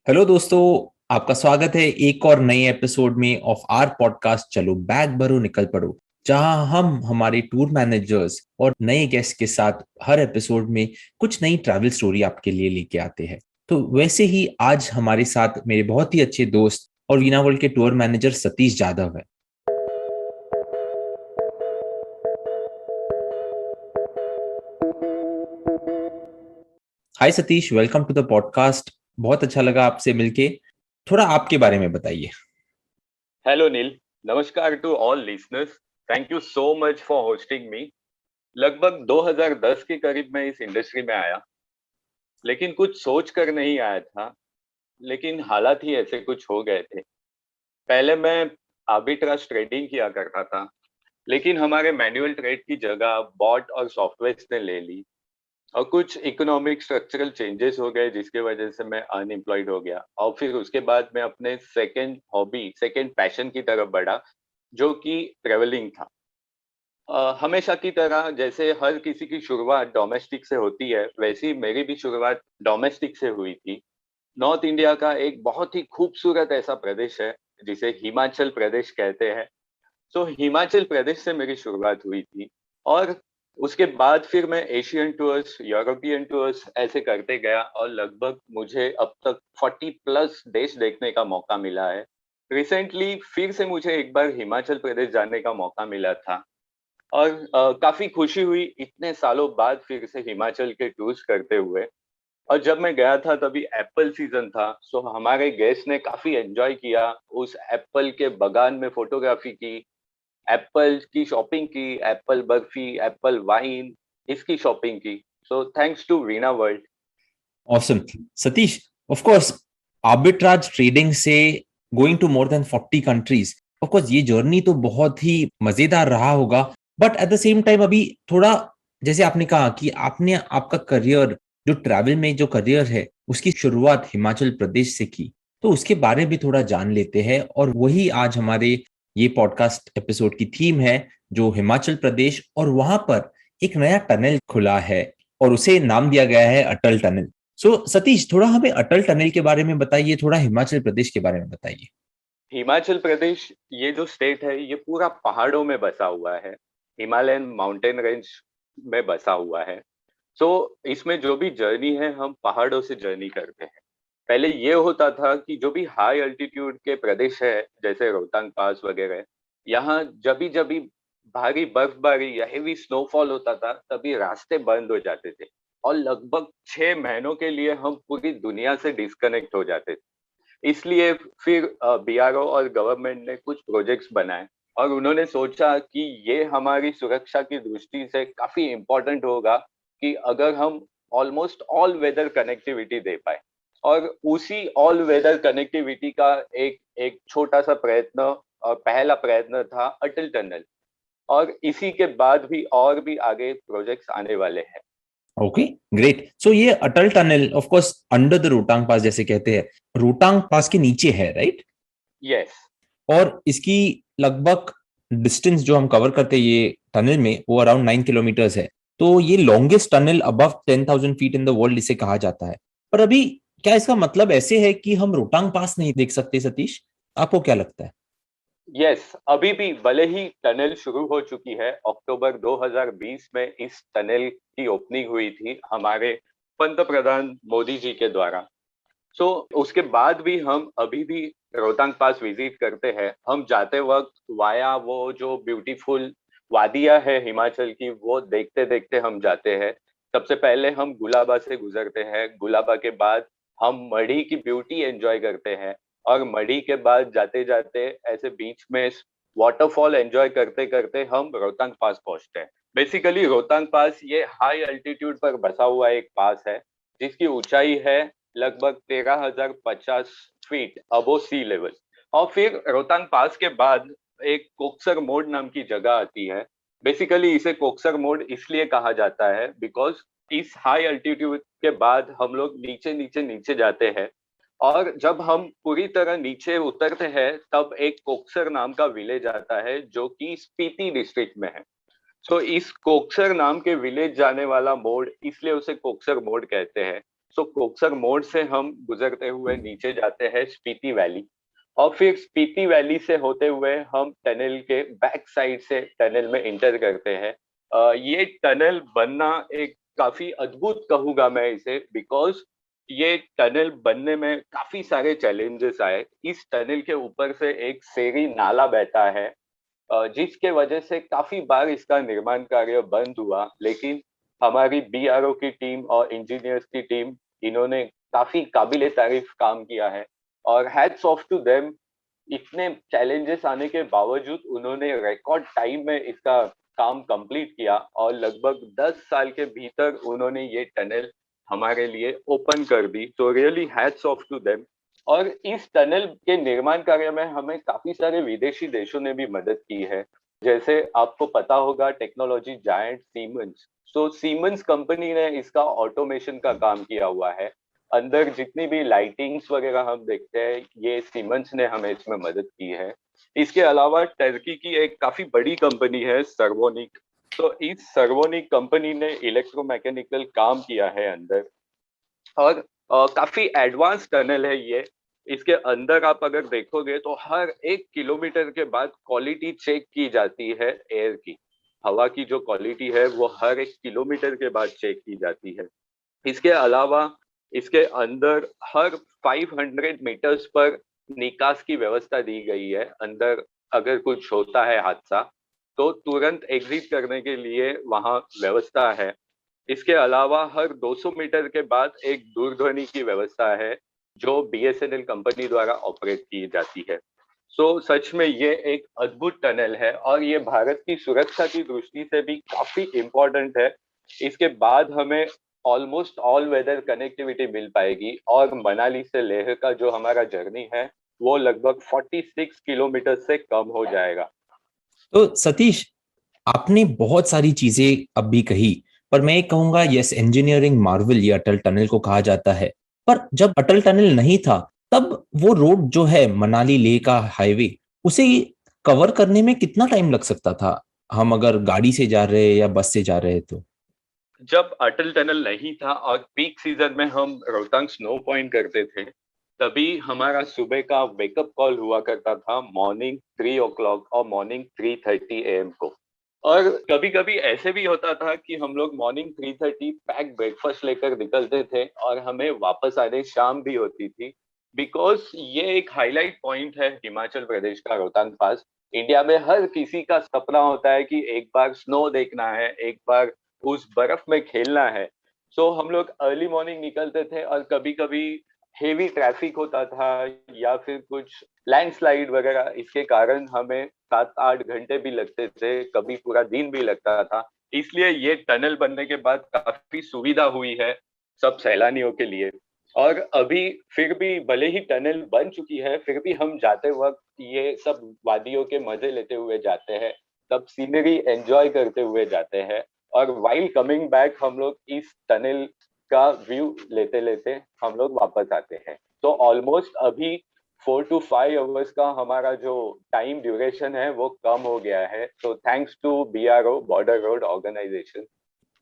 Hello दोस्तों। आपका स्वागत है एक और नए एपिसोड में ऑफ आर पॉडकास्ट चलो बैग भरो निकल पड़ो, जहां हम हमारे टूर मैनेजर्स और नए गेस्ट के साथ हर एपिसोड में कुछ नई ट्रैवल स्टोरी आपके लिए लेके आते हैं। तो वैसे ही आज हमारे साथ मेरे बहुत ही अच्छे दोस्त और वीना वर्ल्ड के टूर मैनेजर सतीश जाधव है। Hi Satish, welcome to the podcast. बहुत अच्छा लगा आपसे मिलके। थोड़ा आपके बारे में बताइए। हेलो नील, नमस्कार to all listeners. Thank you so much for hosting me. लगभग 2010 के करीब मैं इस इंडस्ट्री में आया, लेकिन कुछ सोच कर नहीं आया था। लेकिन हालात ही ऐसे कुछ हो गए थे। पहले मैं आर्बिट्राज ट्रेडिंग किया करता था, लेकिन हमारे मैनुअल ट्रेड की जगह बॉट और सॉफ्टवेयर ने ले ली। और कुछ इकोनॉमिक स्ट्रक्चरल चेंजेस हो गए, जिसके वजह से मैं अनएम्प्लॉयड हो गया। और फिर उसके बाद मैं अपने सेकंड हॉबी, सेकंड पैशन की तरफ बढ़ा, जो कि ट्रेवलिंग था। हमेशा की तरह जैसे हर किसी की शुरुआत डोमेस्टिक से होती है, वैसी मेरी भी शुरुआत डोमेस्टिक से हुई थी। नॉर्थ इंडिया का एक बहुत ही खूबसूरत ऐसा प्रदेश है, जिसे हिमाचल प्रदेश कहते हैं। तो हिमाचल प्रदेश से मेरी शुरुआत हुई थी। और उसके बाद फिर मैं एशियन टूर्स, यूरोपियन टूर्स ऐसे करते गया, और लगभग मुझे अब तक 40 प्लस देश देखने का मौका मिला है। रिसेंटली फिर से मुझे एक बार हिमाचल प्रदेश जाने का मौका मिला था, और काफी खुशी हुई इतने सालों बाद फिर से हिमाचल के टूर्स करते हुए। और जब मैं गया था तभी एप्पल सीजन था, सो हमारे गेस्ट ने काफी एंजॉय किया। उस एप्पल के बगान में फोटोग्राफी की, एप्पल की शॉपिंग की, एप्पल बर्फी, एप्पल वाइन, इसकी शॉपिंग की। So thanks to Veena World. Awesome Satish. Of course, arbitrage trading से going to more than 40 countries, of course ये जर्नी तो बहुत ही मजेदार रहा होगा। But at the same time अभी थोड़ा, जैसे आपने कहा कि आपने आपका करियर, जो ट्रैवल में जो करियर है उसकी शुरुआत हिमाचल प्रदेश से की, तो उसके बारे में भी थोड़ा जान लेते हैं। और वही आज हमारे ये पॉडकास्ट एपिसोड की थीम है, जो हिमाचल प्रदेश और वहां पर एक नया टनल खुला है और उसे नाम दिया गया है अटल टनल। सतीश, थोड़ा हमें अटल टनल के बारे में बताइए, थोड़ा हिमाचल प्रदेश के बारे में बताइए। हिमाचल प्रदेश, ये जो स्टेट है, ये पूरा पहाड़ों में बसा हुआ है। हिमालयन माउंटेन रेंज में बसा हुआ है। तो इसमें जो भी जर्नी है, हम पहाड़ों से जर्नी करते हैं। पहले ये होता था कि जो भी हाई अल्टीट्यूड के प्रदेश है, जैसे रोहतांग पास वगैरह, यहाँ जब जब भारी बर्फबारी या हेवी स्नोफॉल होता था, तभी रास्ते बंद हो जाते थे। और लगभग 6 महीनों के लिए हम पूरी दुनिया से डिस्कनेक्ट हो जाते थे। इसलिए फिर बीआरओ और गवर्नमेंट ने कुछ प्रोजेक्ट्स बनाए, और उन्होंने सोचा कि ये हमारी सुरक्षा की दृष्टि से काफी इम्पोर्टेंट होगा कि अगर हम ऑलमोस्ट ऑल वेदर कनेक्टिविटी दे पाए। और उसी ऑल वेदर कनेक्टिविटी का एक एक छोटा सा प्रयत्न और पहला प्रयत्न था अटल टनल। और इसी के बाद भी और भी आगे प्रोजेक्ट्स आने वाले हैं। Okay, great. सो ये Atal tunnel of course under the Rohtang pass, जैसे कहते हैं, रोहतांग पास के नीचे है, राइट? यस। और इसकी लगभग डिस्टेंस जो हम कवर करते हैं ये टनल में, वो अराउंड 9 किलोमीटर्स है। तो ये longest tunnel above 10,000 feet in the world इसे कहा जाता है। पर अभी क्या इसका मतलब ऐसे है कि हम रोहतांग पास नहीं देख सकते सतीश? आपको क्या लगता है? यस, अभी भी भले ही टनल शुरू हो चुकी है। अक्टूबर 2020 में इस टनल की ओपनिंग हुई थी हमारे पंत प्रधान मोदी जी के द्वारा। सो उसके बाद भी हम अभी भी रोहतांग पास विजिट करते हैं। हम जाते वक्त वाया वो जो ब्यूटीफुल वादियां है हिमाचल की, वो देखते देखते हम जाते हैं। सबसे पहले हम गुलाबा से गुजरते हैं, गुलाबा के बाद हम मढ़ी की ब्यूटी एंजॉय करते हैं, और मढ़ी के बाद जाते जाते ऐसे बीच में वाटरफॉल एंजॉय करते करते हम रोहतांग पास पहुंचते हैं। बेसिकली रोहतांग पास ये हाई अल्टीट्यूड पर बसा हुआ एक पास है, जिसकी ऊंचाई है लगभग 13,050 फीट अबो सी लेवल। और फिर रोहतांग पास के बाद एक कोकसर मोड़ नाम की जगह आती है। बेसिकली इसे कोकसर मोड़ इसलिए कहा जाता है बिकॉज इस हाई अल्टीट्यूड के बाद हम लोग नीचे नीचे नीचे जाते हैं, और जब हम पूरी तरह नीचे उतरते हैं तब एक कोकसर नाम का विलेज आता है, जो कि स्पीति डिस्ट्रिक्ट में है। तो इस कोकसर नाम के विलेज जाने वाला मोड़, इसलिए उसे कोकसर मोड़ कहते हैं। सो कोक्सर मोड़ से हम गुजरते हुए नीचे जाते हैं स्पीति वैली, और फिर स्पीति वैली से होते हुए हम टनल के बैक साइड से टनल में इंटर करते हैं। ये टनल बनना एक काफी अद्भुत कहूंगा मैं इसे, बिकॉज ये टनल बनने में काफी सारे चैलेंजेस आए। इस टनल के ऊपर से एक सेरी नाला बहता है, जिसके वजह से काफी बार इसका निर्माण कार्य बंद हुआ, लेकिन हमारी बीआरओ की टीम और इंजीनियर्स की टीम, इन्होंने काफी काबिले तारीफ काम किया है, और हैट्स ऑफ टू देम। इतने चैलेंजेस आने के बावजूद उन्होंने रिकॉर्ड टाइम में इसका काम कंप्लीट किया, और लगभग 10 साल के भीतर उन्होंने ये टनल हमारे लिए ओपन कर दी। तो really hats off to them. और इस टनल के निर्माण कार्य में हमें काफी सारे विदेशी देशों ने भी मदद की है। जैसे आपको पता होगा टेक्नोलॉजी जायंट सीमेंस, सो सीमेंस कंपनी ने इसका ऑटोमेशन का काम किया हुआ है। अंदर जितनी भी लाइटिंग्स वगैरह हम देखते हैं, ये सीमेंस ने हमें इसमें मदद की है। इसके अलावा टर्की की एक काफी बड़ी कंपनी है सर्वोनिक, तो इस सर्वोनिक कंपनी ने इलेक्ट्रोमैकेनिकल काम किया है अंदर, और काफी एडवांस टनल है ये। इसके अंदर आप अगर देखोगे तो हर 1 किलोमीटर के बाद क्वालिटी चेक की जाती है एयर की, हवा की जो क्वालिटी है वो हर 1 किलोमीटर के बाद चेक की जाती है। इसके अलावा इसके अंदर हर 500 मीटर्स पर निकास की व्यवस्था दी गई है। अंदर अगर कुछ होता है हादसा तो तुरंत एग्जिट करने के लिए वहां व्यवस्था है। इसके अलावा हर 200 मीटर के बाद एक दूरध्वनि की व्यवस्था है, जो बीएसएनएल कंपनी द्वारा ऑपरेट की जाती है। सो सच में ये एक अद्भुत टनल है, और ये भारत की सुरक्षा की दृष्टि से भी काफी इम्पोर्टेंट है। इसके बाद हमें ऑलमोस्ट ऑल वेदर कनेक्टिविटी मिल पाएगी, और मनाली से लेह का जो हमारा जर्नी है वो लगभग 46 किलोमीटर से कम हो जाएगा। तो सतीश, आपने बहुत सारी चीजें अब भी कही, पर मैं कहूंगा यस, इंजीनियरिंग मार्वल ये अटल टनल को कहा जाता है। पर जब अटल टनल नहीं था, तब वो रोड जो है मनाली लेह का हाईवे, उसे कवर करने में कितना टाइम लग सकता था, हम अगर गाड़ी से जा रहे या बस से जा रहे तो? जब अटल टनल नहीं था और पीक सीजन में हम रोहतांग स्नो पॉइंट करते थे, तभी हमारा सुबह का वेकअप कॉल हुआ करता था मॉर्निंग 3 o'clock और मॉर्निंग 3:30 AM को। और कभी कभी ऐसे भी होता था कि हम लोग मॉर्निंग 3:30 पैक ब्रेकफास्ट लेकर निकलते थे, और हमें वापस आने शाम भी होती थी। बिकॉज ये एक हाईलाइट पॉइंट है हिमाचल प्रदेश का रोहतांग पास। इंडिया में हर किसी का सपना होता है कि एक बार स्नो देखना है, एक बार उस बर्फ में खेलना है। सो हम लोग अर्ली मॉर्निंग निकलते थे, और कभी कभी हेवी ट्रैफिक होता था या फिर कुछ लैंडस्लाइड वगैरह, इसके कारण हमें 7-8 घंटे भी लगते थे, कभी पूरा दिन भी लगता था। इसलिए ये टनल बनने के बाद काफी सुविधा हुई है सब सैलानियों के लिए। और अभी फिर भी भले ही टनल बन चुकी है, फिर भी हम जाते वक्त ये सब वादियों के मजे लेते हुए जाते हैं, सब सीनरी एंजॉय करते हुए जाते हैं, और वाइल कमिंग बैक हम लोग इस टनल का व्यू लेते लेते हम लोग वापस आते हैं। तो ऑलमोस्ट अभी 4 to 5 hours का हमारा जो टाइम ड्यूरेशन है वो कम हो गया है। तो thanks to BRO, border road organisation.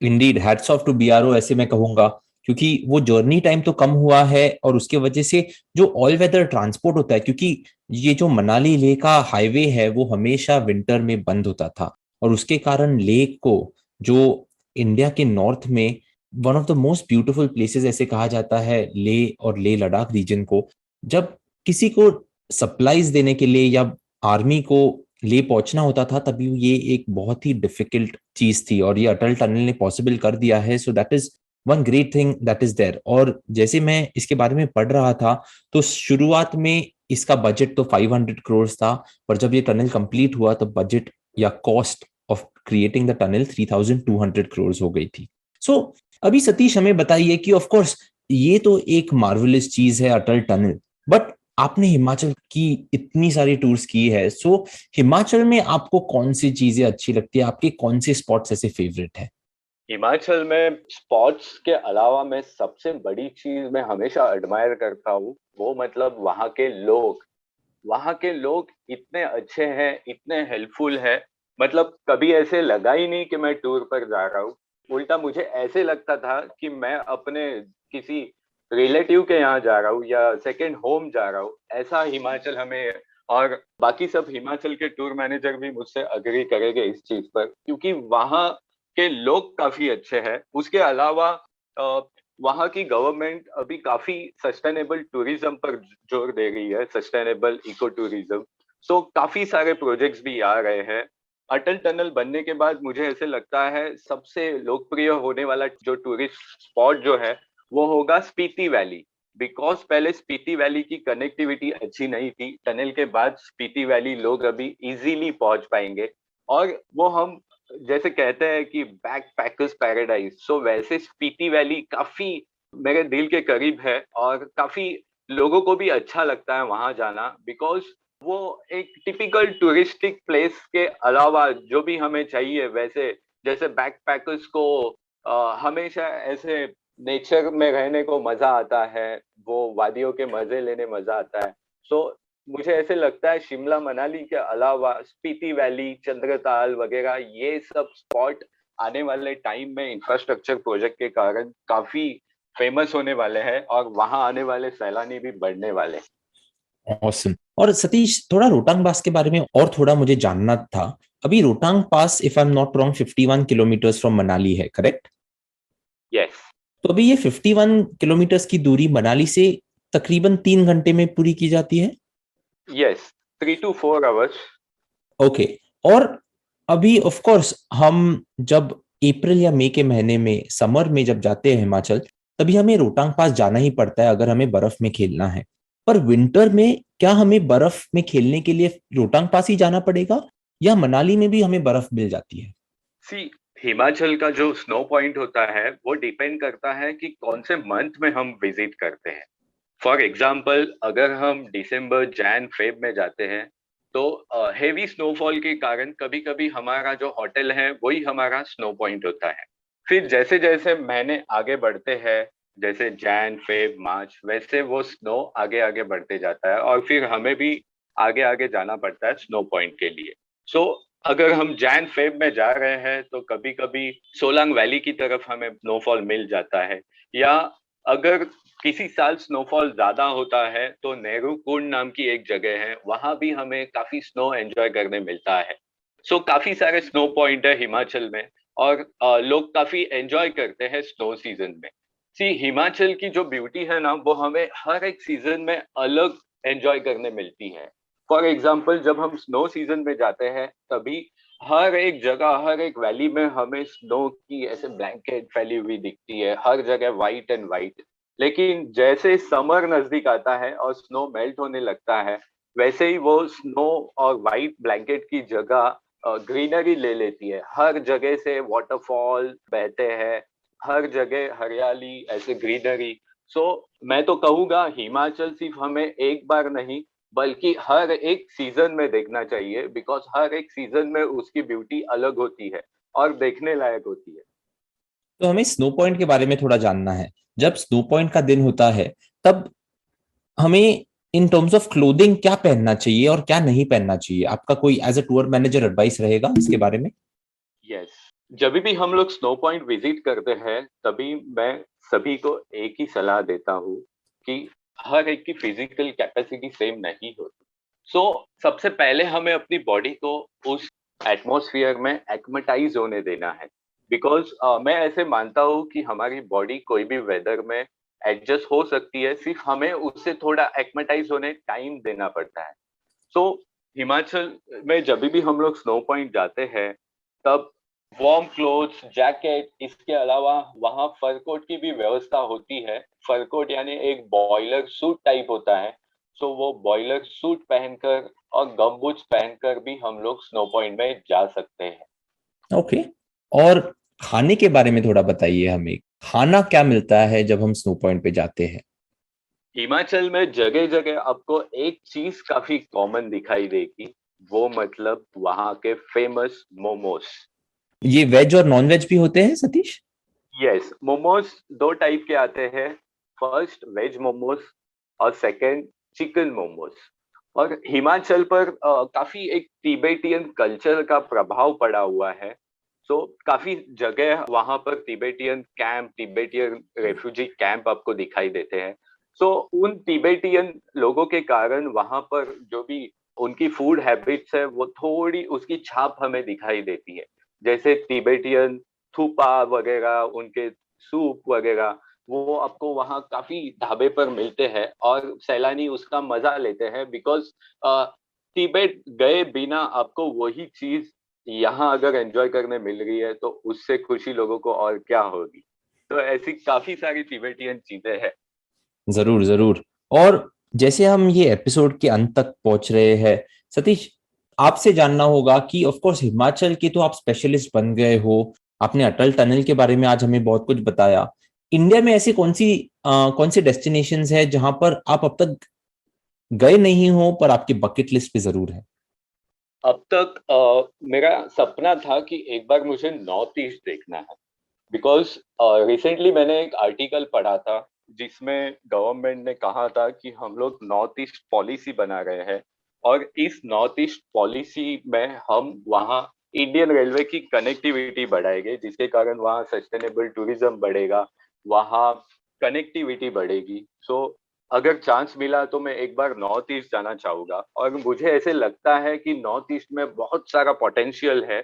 Indeed, hats off to BRO ऐसे मैं कहूंगा, क्योंकि वो जर्नी टाइम तो कम हुआ है, और उसके वजह से जो ऑल वेदर ट्रांसपोर्ट होता है, क्योंकि ये जो मनाली लेह का हाईवे है वो हमेशा विंटर में बंद होता था, और उसके कारण लेह को, जो इंडिया के नॉर्थ में one of the most beautiful places ऐसे कहा जाता है लेह और लेह लद्दाख रीजन को, जब किसी को सप्लाईज देने के लिए या आर्मी को ले पहुंचना होता था, तभी ये एक बहुत ही डिफिकल्ट चीज थी, और ये अटल टनल ने पॉसिबल कर दिया है। So that is one great thing that is there. और जैसे मैं इसके बारे में पढ़ रहा था, तो शुरुआत में इसका बजट तो 500 करोड़ था, पर जब ये टनल कंप्लीट हुआ तो बजट या cost of creating the tunnel 3200 crore हो गई थी। सो अभी सतीश हमें बताइए कि ऑफ कोर्स ये तो एक मार्वलस चीज है अटल टनल, बट आपने हिमाचल की इतनी सारी टूर्स की है, सो हिमाचल में आपको कौन सी चीजें अच्छी लगती है, आपके कौन से स्पॉट्स ऐसे फेवरेट है? हिमाचल में स्पॉट्स के अलावा मैं सबसे बड़ी चीज मैं हमेशा एडमायर करता हूँ, वो मतलब वहाँ के लोग। वहाँ के लोग इतने अच्छे हैं, इतने हेल्पफुल है। मतलब कभी ऐसे लगा ही नहीं कि मैं टूर पर जा रहा हूँ। उल्टा मुझे ऐसे लगता था कि मैं अपने किसी रिलेटिव के यहाँ जा रहा हूँ या सेकंड होम जा रहा हूँ, ऐसा हिमाचल हमें, और बाकी सब हिमाचल के टूर मैनेजर भी मुझसे अग्री करेंगे इस चीज पर, क्योंकि वहाँ के लोग काफी अच्छे हैं। उसके अलावा वहाँ की गवर्नमेंट अभी काफी सस्टेनेबल टूरिज्म पर जोर दे रही है, सस्टेनेबल इको टूरिज्म। सो काफी सारे प्रोजेक्ट्स भी आ रहे हैं। अटल टनल बनने के बाद मुझे ऐसे लगता है सबसे लोकप्रिय होने वाला जो टूरिस्ट स्पॉट जो है वो होगा स्पीति वैली। बिकॉज पहले स्पीति वैली की कनेक्टिविटी अच्छी नहीं थी, टनल के बाद स्पीति वैली लोग अभी इजीली पहुंच पाएंगे। और वो हम जैसे कहते हैं कि बैक पैकर्स पैराडाइज, सो वैसे स्पीति वैली काफी मेरे दिल के करीब है और काफी लोगों को भी अच्छा लगता है वहां जाना। बिकॉज वो एक टिपिकल टूरिस्टिक प्लेस के अलावा जो भी हमें चाहिए, वैसे जैसे बैकपैकर्स को हमेशा ऐसे नेचर में रहने को मजा आता है, वो वादियों के मजे लेने मजा आता है। सो मुझे ऐसे लगता है शिमला मनाली के अलावा स्पीति वैली, चंद्रताल वगैरह ये सब स्पॉट आने वाले टाइम में इंफ्रास्ट्रक्चर प्रोजेक्ट के कारण काफी फेमस होने वाले हैं और वहां आने वाले सैलानी भी बढ़ने वाले हैं। ऑसम। और सतीश, थोड़ा रोहतांग पास के बारे में और थोड़ा मुझे जानना था। अभी Rohtang pass, if I am not wrong, 51 kilometres from Manali है, करेक्ट? यस। तो अभी ये 51 किलोमीटर्स की दूरी मनाली से तकरीबन 3 घंटे में पूरी की जाती है। Yes, 3 to 4 hours। ओके। और अभी ऑफ कोर्स हम जब अप्रैल या मई के महीने में समर में जब जाते हैं हिमाचल, तभी हमें रोहतांग पास जाना ही पड़ता है अगर हमें बर्फ में खेलना है। पर विंटर में क्या हमें बर्फ में खेलने के लिए रोहतांग पास ही जाना पड़ेगा, या मनाली में भी हमें बर्फ मिल जाती है? सी, हिमाचल का जो स्नो पॉइंट होता है वो डिपेंड करता है कि कौन से मंथ में हम विजिट करते हैं। फॉर एग्जाम्पल, अगर हम दिसंबर जैन फेब में जाते हैं तो हेवी स्नोफॉल के कारण कभी कभी हमारा जो होटल है वही हमारा स्नो पॉइंट होता है। फिर जैसे जैसे महीने आगे बढ़ते हैं, जैसे जैन फेब मार्च, वैसे वो स्नो आगे आगे बढ़ते जाता है और फिर हमें भी आगे आगे जाना पड़ता है स्नो पॉइंट के लिए। सो अगर हम जैन फेब में जा रहे हैं तो कभी कभी सोलांग वैली की तरफ हमें स्नोफॉल मिल जाता है, या अगर किसी साल स्नोफॉल ज्यादा होता है तो नेहरू कुंड नाम की एक जगह है, वहां भी हमें काफी स्नो एंजॉय करने मिलता है। सो काफी सारे स्नो पॉइंट है हिमाचल में और लोग काफी एंजॉय करते हैं स्नो सीजन में। सी, हिमाचल की जो ब्यूटी है ना वो हमें हर एक सीजन में अलग एंजॉय करने मिलती है। फॉर एग्जाम्पल, जब हम स्नो सीजन में जाते हैं तभी हर एक जगह, हर एक वैली में हमें स्नो की ऐसे ब्लैंकेट फैली हुई दिखती है, हर जगह वाइट एंड वाइट। लेकिन जैसे समर नजदीक आता है और स्नो मेल्ट होने लगता है, वैसे ही वो स्नो और वाइट ब्लैंकेट की जगह ग्रीनरी ले लेती है। हर जगह से वाटरफॉल बहते हैं, हर जगह हरियाली, ऐसे ग्रीनरी। सो मैं तो कहूंगा हिमाचल सिर्फ हमें एक बार नहीं बल्कि हर एक सीजन में देखना चाहिए, बिकॉज हर एक सीजन में उसकी ब्यूटी अलग होती है और देखने लायक होती है। तो हमें स्नो पॉइंट के बारे में थोड़ा जानना है। जब स्नो पॉइंट का दिन होता है, तब हमें इन टर्म्स ऑफ क्लोथिंग क्या पहनना चाहिए और क्या नहीं पहनना चाहिए? आपका कोई as a tour manager advice रहेगा इसके बारे में? यस, जब भी हम लोग स्नो पॉइंट विजिट करते हैं तभी मैं सभी को एक ही सलाह देता हूँ कि हर एक की फिजिकल कैपेसिटी सेम नहीं होती। सो सबसे पहले हमें अपनी बॉडी को उस एटमॉस्फेयर में एक्मेटाइज होने देना है। बिकॉज मैं ऐसे मानता हूँ कि हमारी बॉडी कोई भी वेदर में एडजस्ट हो सकती है, सिर्फ हमें उससे थोड़ा एक्मेटाइज होने टाइम देना पड़ता है। सो हिमाचल में जब भी हम लोग स्नो पॉइंट जाते हैं तब वार्म क्लोथ्स, जैकेट, इसके अलावा वहाँ फर कोट की भी व्यवस्था होती है। फर कोट यानी एक बॉयलर सूट टाइप होता है। सो वो बॉयलर सूट पहनकर और गम बूट्स पहनकर भी हम लोग स्नो पॉइंट में जा सकते हैं। ओके। और खाने के बारे में थोड़ा बताइए हमें। खाना क्या मिलता है जब हम स्नो पॉइंट पे जाते हैं? हिमाचल में जगह जगह आपको एक चीज काफी कॉमन दिखाई देगी, वो मतलब वहाँ के फेमस मोमोज। ये वेज और नॉन वेज भी होते हैं, सतीश? यस, मोमोज दो टाइप के आते हैं। फर्स्ट वेज मोमोज और सेकंड चिकन मोमोज। और हिमाचल पर काफी एक तिबेटियन कल्चर का प्रभाव पड़ा हुआ है। सो काफी जगह वहां पर Tibetan camp, Tibetan refugee camp आपको दिखाई देते हैं। सो उन तिबेटियन लोगों के कारण वहां पर जो भी उनकी फूड हैबिट्स है वो थोड़ी उसकी छाप हमें दिखाई देती है। जैसे तिबेटियन थूपा वगैरह, उनके सूप वगैरह, वो आपको वहाँ काफी ढाबे पर मिलते हैं और सैलानी उसका मजा लेते हैं। बिकॉज तिब्बत गए बिना आपको वही चीज यहाँ अगर एंजॉय करने मिल रही है तो उससे खुशी लोगों को और क्या होगी। तो ऐसी काफी सारी तिबेटियन चीजें हैं। जरूर जरूर। और जैसे हम ये एपिसोड के अंत तक पहुंच रहे हैं, सतीश, आपसे जानना होगा कि ऑफ कोर्स हिमाचल के तो आप स्पेशलिस्ट बन गए हो, आपने अटल टनल के बारे में आज हमें बहुत कुछ बताया। इंडिया में ऐसी कौन सी डेस्टिनेशंस है जहां पर आप अब तक गए नहीं हो पर आपकी बकेट लिस्ट पे जरूर है? अब तक मेरा सपना था कि एक बार मुझे नॉर्थ ईस्ट देखना है। बिकॉज रिसेंटली मैंने एक आर्टिकल पढ़ा था जिसमें गवर्नमेंट ने कहा था कि हम लोग नॉर्थ ईस्ट पॉलिसी बना रहे हैं और इस नॉर्थ ईस्ट पॉलिसी में हम वहाँ इंडियन रेलवे की कनेक्टिविटी बढ़ाएंगे, जिसके कारण वहाँ सस्टेनेबल टूरिज्म बढ़ेगा, वहाँ कनेक्टिविटी बढ़ेगी। सो अगर चांस मिला तो मैं एक बार नॉर्थ ईस्ट जाना चाहूंगा और मुझे ऐसे लगता है कि नॉर्थ ईस्ट में बहुत सारा पोटेंशियल है।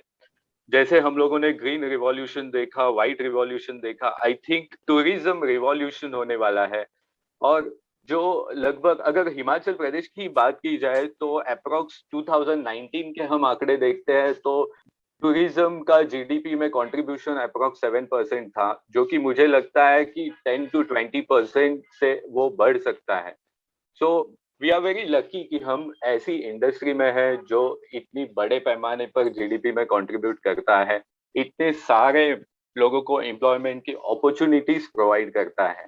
जैसे हम लोगों ने ग्रीन रिवॉल्यूशन देखा, व्हाइट रिवॉल्यूशन देखा, आई थिंक टूरिज्म रिवॉल्यूशन होने वाला है। और जो लगभग अगर हिमाचल प्रदेश की बात की जाए तो अप्रोक्स 2019 के हम आंकड़े देखते हैं तो टूरिज्म का जीडीपी में कंट्रीब्यूशन अप्रोक्स 7% था, जो कि मुझे लगता है कि 10 to 20% से वो बढ़ सकता है। So we are very lucky कि हम ऐसी इंडस्ट्री में है जो इतनी बड़े पैमाने पर जीडीपी में कंट्रीब्यूट करता है, इतने सारे लोगों को एम्प्लॉयमेंट की अपॉर्चुनिटीज प्रोवाइड करता है।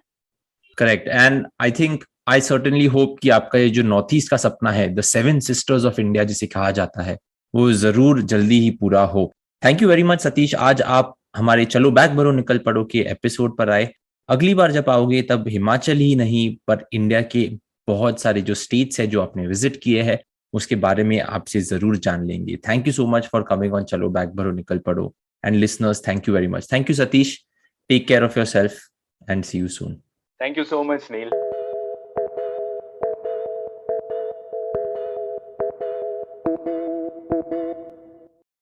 Correct. And I think I certainly hope कि आपका ये जो नॉर्थ ईस्ट का सपना है, the seven sisters of India जिसे कहा जाता है, वो जरूर जल्दी ही पूरा हो। Thank you very much Satish, आज आप हमारे चलो बैग भरो निकल पड़ो के एपिसोड पर आए। अगली बार जब आओगे तब हिमाचल ही नहीं पर इंडिया के बहुत सारे जो स्टेट्स है जो आपने विजिट किए हैं उसके बारे में आपसे जरूर जान लेंगे। Thank you so much for coming on चलो बैग भरो निकल पड़ो। And listeners, thank you very much. Thank you Satish, take care of yourself and see you soon. Thank you so much nil.